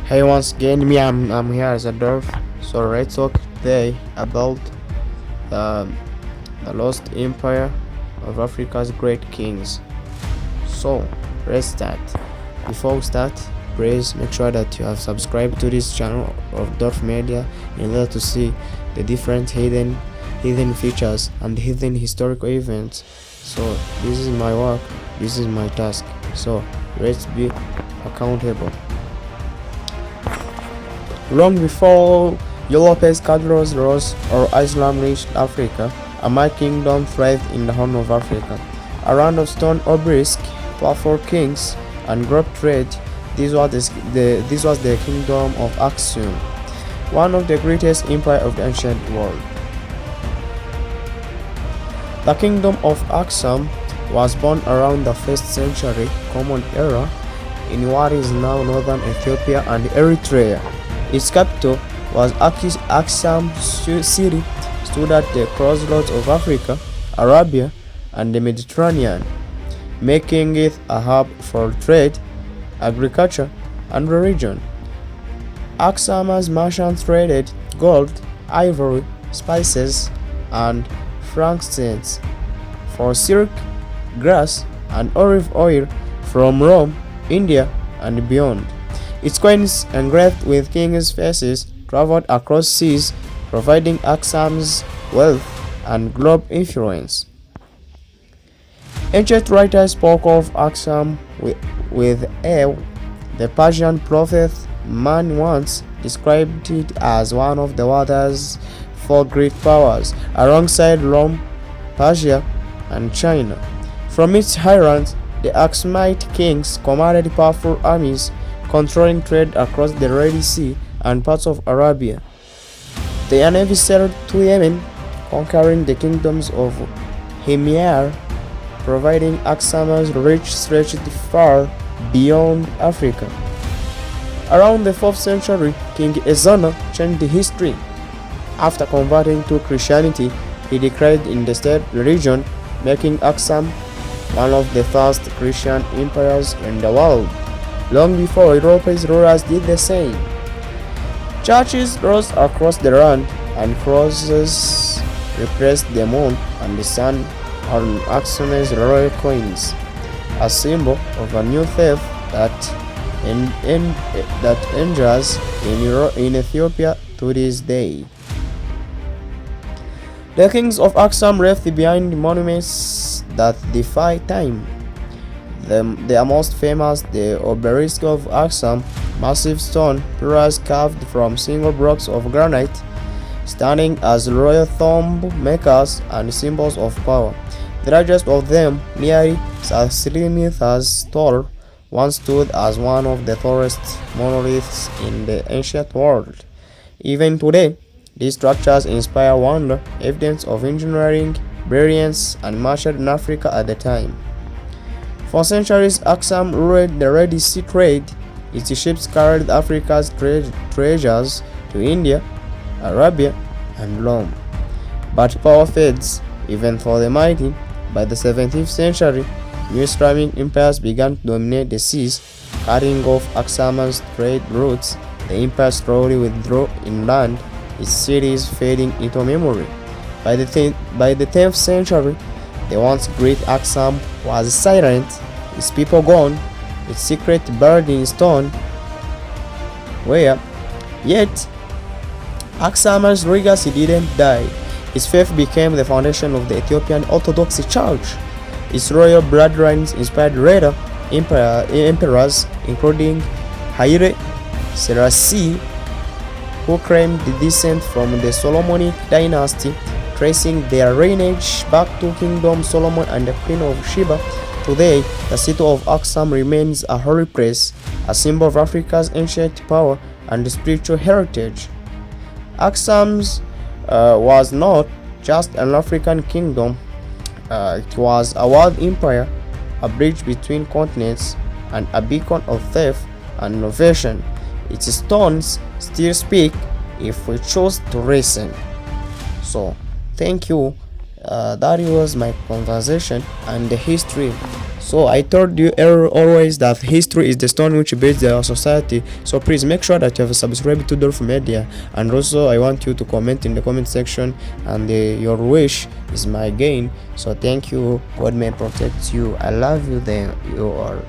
Hey, once again, I'm here as a dwarf. So let's talk today about the, the lost empire of Africa's great kings. So let's start. Before we start, please make sure that you have subscribed to this channel of Dwarf Media in order to see the different hidden features and hidden historical events. So this is my work, this is my task. So let's be accountable. Long before Europe's cathedrals rose or Islam reached Africa, a mighty kingdom thrived in the Horn of Africa. A round of stone obelisk, powerful kings, and group trade. This was the kingdom of Aksum, one of the greatest empires of the ancient world. The kingdom of Aksum was born around the 1st century Common Era in what is now northern Ethiopia and Eritrea. Its capital was Aksum city, stood at the crossroads of Africa, Arabia, and the Mediterranean, making it a hub for trade, agriculture, and religion. Aksum's merchants traded gold, ivory, spices, and frankincense for silk, grass, and olive oil from Rome, India, and beyond. Its coins engraved with kings' faces traveled across seas, providing Aksum's wealth and global influence. Ancient writers spoke of Aksum with awe. The Persian prophet Man once described it as one of the world's four great powers, alongside Rome, Persia, and China. From its high ranks, the Aksumite kings commanded powerful armies, controlling trade across the Red Sea and parts of Arabia. Their navy sailed to Yemen, conquering the kingdoms of Himyar, providing Aksum's reach stretched far beyond Africa. Around the 4th century, King Ezana changed history. After converting to Christianity, he declared in the state religion, making Aksum one of the first Christian empires in the world, long before Europe's rulers did the same. Churches rose across the land, and crosses replaced the moon and the sun on Aksum's royal coins, a symbol of a new faith that endures in Ethiopia to this day. The kings of Aksum left behind monuments that defy time. The most famous, the obelisk of Aksum, massive stone pillars carved from single blocks of granite, standing as royal tomb makers and symbols of power. The largest of them, nearly 3 meters tall, once stood as one of the tallest monoliths in the ancient world. Even today, these structures inspire wonder, evidence of engineering, brilliance, and martial in Africa at the time. For centuries, Aksum ruled the Red Sea trade. Its ships carried Africa's treasures to India, Arabia, and Rome. But power fades, even for the mighty. By the 17th century, new Islamic empires began to dominate the seas, cutting off Aksum's trade routes. The empire slowly withdrew inland, its cities fading into memory. By the 10th century, the once great Aksum was silent, its people gone, its secret buried in stone. Yet, Aksum's legacy didn't die. His faith became the foundation of the Ethiopian Orthodox Church. Its royal bloodlines inspired later emperors, including Haile Selassie, who claimed descent from the Solomonic dynasty, tracing their lineage back to Kingdom Solomon and the Queen of Sheba. Today, the city of Aksum remains a holy place, a symbol of Africa's ancient power and spiritual heritage. Aksum was not just an African kingdom, it was a world empire, a bridge between continents, and a beacon of faith and innovation. Its stones still speak if we choose to listen. So, thank you. That was my conversation and the history. So I told you always that history is the stone which builds our society. So please make sure that you have subscribed to Dolph Media, and also I want you to comment in the comment section, and your wish is my gain. So thank you. God may protect you. I love you. Then you are.